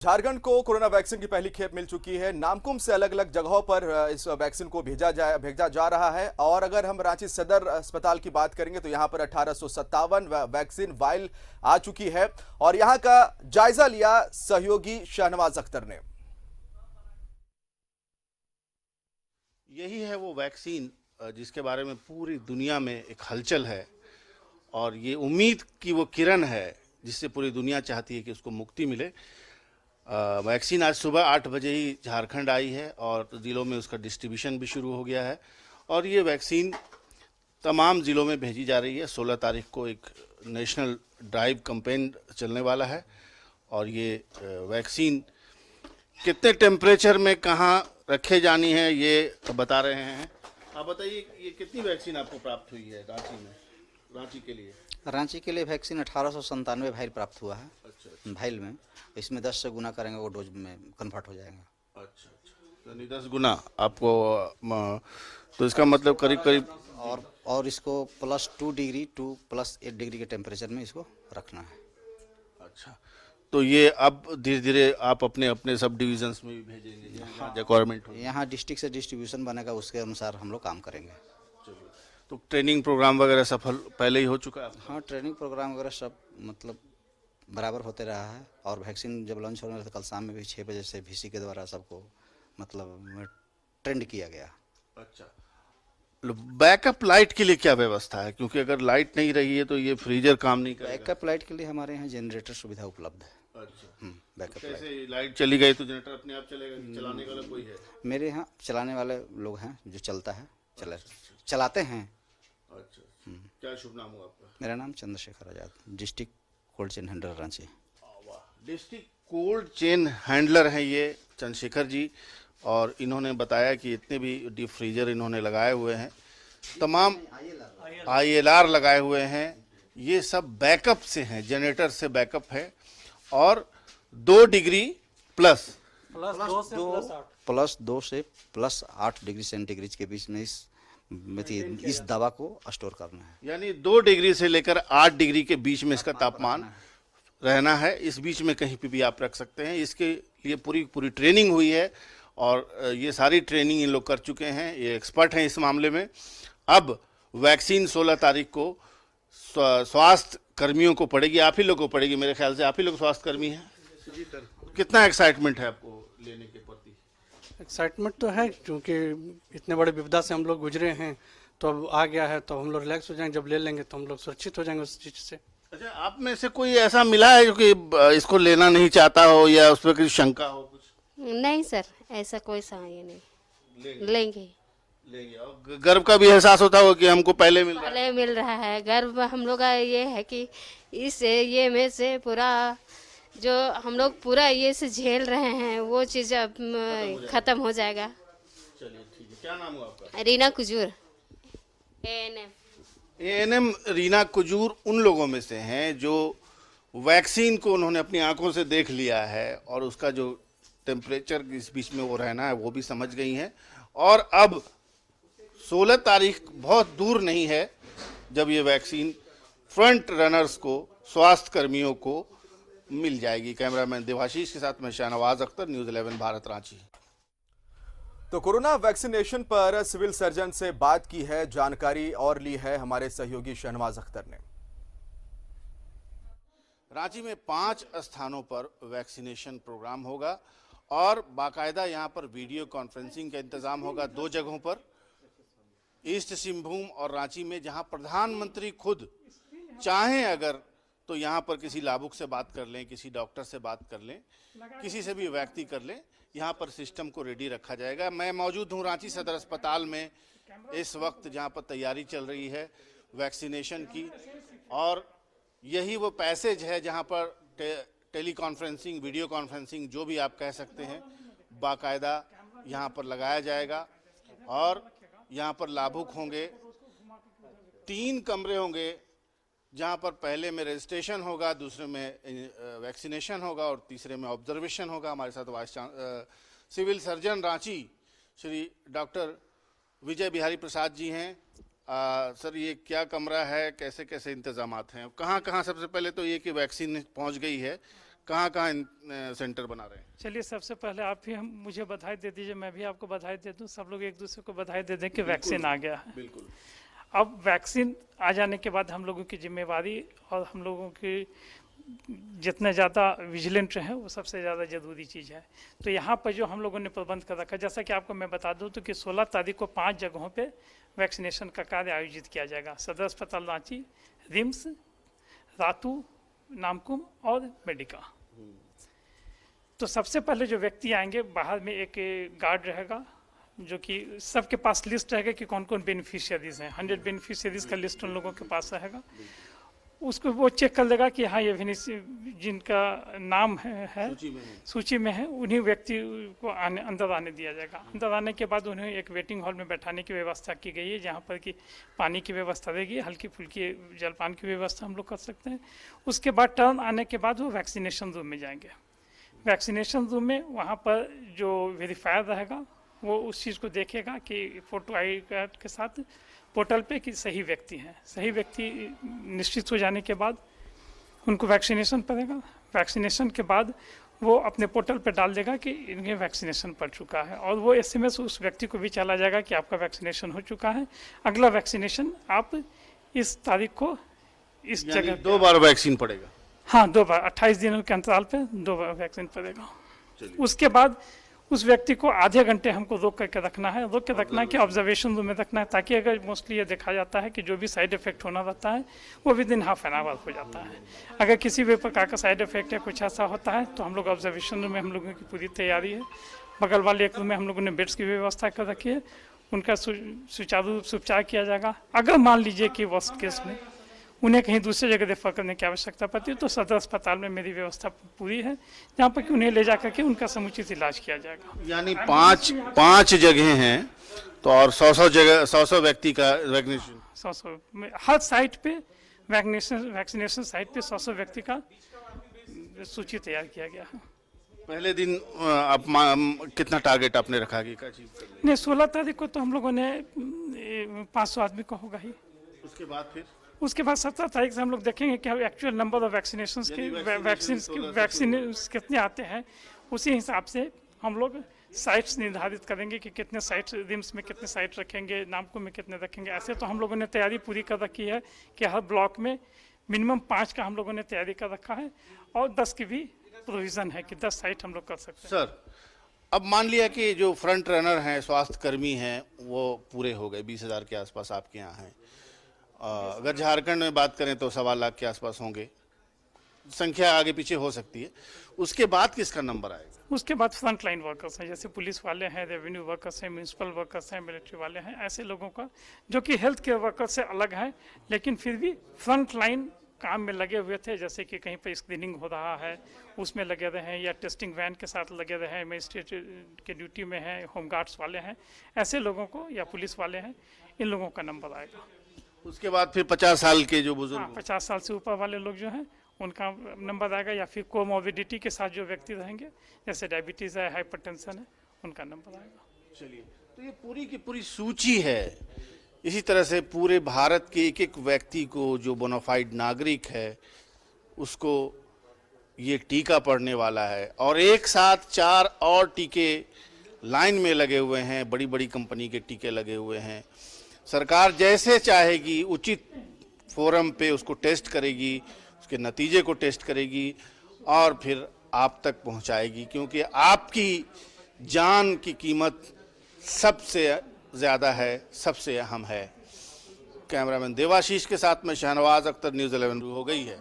झारखंड को corona vaccine की पहली खेप मिल चुकी है। नामकुम से अलग अलग जगहों पर इस वैक्सीन को भेजा जा रहा है। और अगर हम रांची सदर अस्पताल की बात करेंगे तो यहां पर 1857 वैक्सीन वायल आ चुकी है। और यहां का जायजा लिया सहयोगी शहनवाज अख्तर ने। यही है वो वैक्सीन जिसके बारे में पूरी दुनिया में एक हलचल है और ये उम्मीद की वो किरण है जिससे पूरी दुनिया चाहती है कि उसको मुक्ति मिले। वैक्सीन आज सुबह 8 बजे ही झारखंड आई है और ज़िलों में उसका डिस्ट्रीब्यूशन भी शुरू हो गया है और ये वैक्सीन तमाम ज़िलों में भेजी जा रही है। 16 तारीख को एक नेशनल ड्राइव कैंपेन चलने वाला है और ये वैक्सीन कितने टेम्परेचर में कहाँ रखे जानी है ये बता रहे हैं। आप बताइए ये कितनी वैक्सीन आपको प्राप्त हुई है रांची में, रांची के लिए? रांची के लिए वैक्सीन 1897 भाइल प्राप्त हुआ है। अच्छा। भाइल में इसमें 10 से गुना करेंगे वो डोज में कन्वर्ट हो जाएगा। अच्छा यानी 10 गुना आपको तो इसका मतलब करीब करीब और इसको +2 डिग्री टू +8 डिग्री के टेम्परेचर में इसको रखना है। अच्छा, तो ये अब धीरे धीरे आप अपने अपने सब डिविजन्स में भी भेजेंगे जहाँ रिक्वायरमेंट हो? यहाँ डिस्ट्रिक्ट से डिस्ट्रीब्यूशन बनेगा, उसके अनुसार हम लोग काम करेंगे। चलिए, तो ट्रेनिंग प्रोग्राम वगैरह सफल पहले ही हो चुका है? हाँ, ट्रेनिंग प्रोग्राम वगैरह सब मतलब बराबर होते रहा है। और वैक्सीन जब लॉन्च होने तो कल शाम में भी 6 बजे से VC के द्वारा सबको मतलब ट्रेंड किया गया। अच्छा, बैकअप लाइट के लिए क्या व्यवस्था है? क्योंकि अगर लाइट नहीं रही है तो ये फ्रीजर काम नहीं करेगा। बैकअप लाइट के लिए हमारे यहाँ जनरेटर सुविधा उपलब्ध है। अच्छा, बैकअप कैसे लाइट लाइट चली गई तो जनरेटर अपने आप चलेगा कि चलाने वाला कोई है? मेरे यहाँ चलाने वाले लोग हैं जो चलता है, चलाते हैं। अच्छा, क्या शुभ नाम हुआ आपका? मेरा नाम Chandrashekhar Azad, district cold chain handler Ranchi. District cold chain handler हैं ये चंद्रशेखर जी और इन्होंने बताया कि इतने भी डीप फ्रीजर इन्होंने लगाए हुए हैं, तमाम ILR लगाए हुए हैं। ये सब बैकअप से हैं, जनरेटर से बैकअप है और 2 डिग्री प्लस +2 से +8 डिग्री सेंटीग्रेड के बीच में इस दवा को स्टोर करना है। यानी 2 डिग्री से लेकर 8 डिग्री के बीच में इसका तापमान रहना है। इस बीच में कहीं पे भी आप रख सकते हैं। इसके लिए पूरी ट्रेनिंग हुई है और ये सारी ट्रेनिंग इन लोग कर चुके हैं, ये एक्सपर्ट हैं इस मामले में। अब वैक्सीन 16 तारीख को स्वास्थ्य कर्मियों को पड़ेगी, आप ही लोग को पड़ेगी। मेरे ख्याल से आप ही लोग स्वास्थ्य कर्मी हैं। कितना एक्साइटमेंट है आपको लेने के प्रति? एक्साइटमेंट तो है क्योंकि इतने बड़े विपदा से हम लोग गुजरे हैं, तो अब आ गया है तो हम लोग रिलैक्स हो जाएंगे। जब ले लेंगे तो हम लोग सुरक्षित हो जाएंगे उस चीज़ से। अच्छा, आप में से कोई ऐसा मिला है जो कि इसको लेना नहीं चाहता हो या उस पर कोई शंका हो कुछ? नहीं सर, ऐसा कोई ये नहीं। लेंगे और गर्व का भी एहसास होता हो कि हमको पहले मिल रहा है? पहले मिल रहा है। गर्व हम लोग का ये है कि इस ये में से पूरा जो हम लोग पूरा ये से झेल रहे हैं वो चीज़ अब खत्म हो जाएगा। चलिए ठीक है, क्या नाम हुआ आपका? रीना कुजूर, ANM रीना कुजूर उन लोगों में से हैं जो वैक्सीन को उन्होंने अपनी आंखों से देख लिया है और उसका जो टेम्परेचर इस बीच में वो रहना है वो भी समझ गई हैं। और अब 16 तारीख बहुत दूर नहीं है जब ये वैक्सीन फ्रंट रनर्स को, स्वास्थ्य कर्मियों को मिल जाएगी। कैमरामैन देवाशीष के साथ मैं शहनवाज अख्तर, न्यूज़ 11 भारत, रांची। तो कोरोना वैक्सीनेशन पर सिविल सर्जन से बात की है, जानकारी और ली है हमारे सहयोगी शहनवाज अख्तर ने। रांची में 5 स्थानों पर वैक्सीनेशन प्रोग्राम होगा और बाकायदा यहाँ पर वीडियो कॉन्फ्रेंसिंग का इंतजाम होगा 2 जगहों पर, ईस्ट सिंहभूम और रांची में, जहाँ प्रधानमंत्री खुद चाहें अगर तो यहाँ पर किसी लाभुक से बात कर लें, किसी डॉक्टर से बात कर लें, किसी से भी व्यक्ति कर लें, यहाँ पर सिस्टम को रेडी रखा जाएगा। मैं मौजूद हूँ रांची सदर अस्पताल में इस वक्त जहाँ पर तैयारी चल रही है वैक्सीनेशन की और यही वो पैसेज है जहाँ पर टेली कॉन्फ्रेंसिंग, वीडियो कॉन्फ्रेंसिंग, जो भी आप कह सकते हैं, बाकायदा यहाँ पर लगाया जाएगा और यहाँ पर लाभुक होंगे। 3 कमरे होंगे जहाँ पर पहले में रजिस्ट्रेशन होगा, दूसरे में वैक्सीनेशन होगा और तीसरे में ऑब्जर्वेशन होगा। हमारे साथ vice civil surgeon Ranchi Shri doctor Vijay Bihari Prasad ji हैं। सर, ये क्या कमरा है, कैसे कैसे इंतजामात हैं, कहाँ कहाँ? सबसे पहले तो ये कि वैक्सीन पहुँच गई है, कहाँ कहाँ सेंटर बना रहे हैं? चलिए सबसे पहले आप भी हम मुझे बधाई दे दीजिए, मैं भी आपको बधाई दे दूं, सब लोग एक दूसरे को बधाई दे दें कि वैक्सीन आ गया है। बिल्कुल। अब वैक्सीन आ जाने के बाद हम लोगों की जिम्मेवारी और हम लोगों की जितना ज़्यादा विजिलेंट रहे वो सबसे ज़्यादा ज़रूरी चीज़ है। तो यहाँ पर जो हम लोगों ने प्रबंध कर रखा है, जैसा कि आपको मैं बता दूं तो कि 16 तारीख को 5 जगहों पे वैक्सीनेशन का कार्य आयोजित किया जाएगा। सदर अस्पताल रांची, रिम्स, रातू, नामकुम और मेडिका। तो सबसे पहले जो व्यक्ति आएंगे, बाहर में एक गार्ड रहेगा जो कि सबके पास लिस्ट रहेगा कि कौन कौन बेनिफिशियरीज हैं। 100 बेनिफिशियरीज का लिस्ट उन लोगों के पास रहेगा। उसको वो चेक कर लेगा कि हाँ ये जिनका नाम है सूची में है उन्हीं व्यक्ति को अंदर आने दिया जाएगा। अंदर आने के बाद उन्हें एक वेटिंग हॉल में बैठाने की व्यवस्था की गई है, जहाँ पर कि पानी की व्यवस्था रहेगी, हल्की फुल्की जलपान की व्यवस्था हम लोग कर सकते हैं। उसके बाद टर्न आने के बाद वो वैक्सीनेशन रूम में जाएंगे। वैक्सीनेशन रूम में वहाँ पर जो वेरीफायर रहेगा वो उस चीज़ को देखेगा कि फोटो आई कार्ड के साथ पोर्टल पे कि सही व्यक्ति हैं। सही व्यक्ति निश्चित हो जाने के बाद उनको वैक्सीनेशन पड़ेगा। वैक्सीनेशन के बाद वो अपने पोर्टल पे डाल देगा कि इन्हें वैक्सीनेशन पड़ चुका है, और वो SMS उस व्यक्ति को भी चला जाएगा कि आपका वैक्सीनेशन हो चुका है, अगला वैक्सीनेशन आप इस तारीख को इस जगह 2 बार वैक्सीन पड़ेगा? हाँ, 2 बार 28 दिनों के अंतराल पे 2 बार वैक्सीन पड़ेगा। उसके बाद उस व्यक्ति को आधे घंटे हमको रोक करके रखना है, रोक के रखना है कि ऑब्जर्वेशन रूम में रखना है, ताकि अगर मोस्टली ये देखा जाता है कि जो भी साइड इफेक्ट होना रहता है वो विदिन हाफ एन आवर हो जाता है। अगर किसी भी प्रकार का साइड इफेक्ट या कुछ ऐसा होता है तो हम लोग ऑब्जर्वेशन रूम में हम लोगों की पूरी तैयारी है। बगल वाले एक रूम में हम लोगों ने बेड्स की व्यवस्था कर रखी है, उनका सुचारू रूप से उपचार किया जाएगा। अगर मान लीजिए कि वर्स्ट केस में उन्हें कहीं दूसरी जगह रेफर करने की आवश्यकता पड़ती है तो सदर अस्पताल में मेरी व्यवस्था पूरी है, जहाँ पर कि उन्हें ले जा करके उनका समुचित इलाज किया जाएगा। यानी 5 जगह हैं तो और 100 व्यक्ति का वैक्सीनेशन 100 हर साइट पे वैक्सीनेशन साइट पे 100 व्यक्ति का सूची तैयार किया गया है। पहले दिन आप कितना टारगेट आपने रखा कि अचीव करने? नहीं, 16 तारीख को तो हम लोगों ने 500 आदमी का होगा ही। उसके बाद 17 तारीख से हम लोग देखेंगे कि actual number of vaccination vaccine कितने आते हैं। उसी हिसाब से हम लोग साइट्स निर्धारित करेंगे कि कितने साइट, रिम्स में कितने साइट रखेंगे, नामकुम में कितने रखेंगे। ऐसे तो हम लोगों ने तैयारी पूरी कर रखी है कि हर ब्लॉक में मिनिमम 5 का हम लोगों ने तैयारी कर रखा है, और 10 की भी प्रोविज़न है कि 10 साइट हम लोग कर सकते हैं। सर, अब मान लिया कि जो फ्रंट रनर हैं, स्वास्थ्य कर्मी हैं, वो पूरे हो गए, 20,000 के आसपास आपके यहाँ हैं। अगर झारखंड में बात करें तो 1.25 लाख के आसपास होंगे, संख्या आगे पीछे हो सकती है। उसके बाद किसका नंबर आएगा? उसके बाद फ्रंट लाइन वर्कर्स हैं, जैसे पुलिस वाले हैं, रेवेन्यू वर्कर्स हैं, म्यूनसिपल वर्कर्स हैं, मिलिट्री वाले हैं। ऐसे लोगों का जो कि हेल्थ केयर वर्कर्स से अलग हैं, लेकिन फिर भी फ्रंट लाइन काम में लगे हुए थे, जैसे कि कहीं पर स्क्रीनिंग हो रहा है उसमें लगे रहे, या टेस्टिंग वैन के साथ लगे रहे, मजिस्ट्रेट के ड्यूटी में हैं, होमगार्ड्स वाले हैं, ऐसे लोगों को, या पुलिस वाले हैं, इन लोगों का नंबर आएगा। उसके बाद फिर 50 साल के जो बुजुर्ग, 50 साल से ऊपर वाले लोग जो हैं उनका नंबर आएगा, या फिर कोमोर्बिडिटी के साथ जो व्यक्ति रहेंगे, जैसे डायबिटीज़ है, हाइपरटेंशन है, उनका नंबर आएगा। चलिए, तो ये पूरी की पूरी सूची है। इसी तरह से पूरे भारत के एक एक व्यक्ति को, जो बोनाफाइड नागरिक है, उसको ये टीका पड़ने वाला है, और एक साथ 4 और टीके लाइन में लगे हुए हैं, बड़ी बड़ी कंपनी के टीके लगे हुए हैं। सरकार जैसे चाहेगी उचित फोरम पे उसको टेस्ट करेगी, उसके नतीजे को टेस्ट करेगी और फिर आप तक पहुंचाएगी, क्योंकि आपकी जान की कीमत सबसे ज़्यादा है, सबसे अहम है। कैमरामैन देवाशीष के साथ में शहनवाज अख्तर, न्यूज़ 11 हो गई है।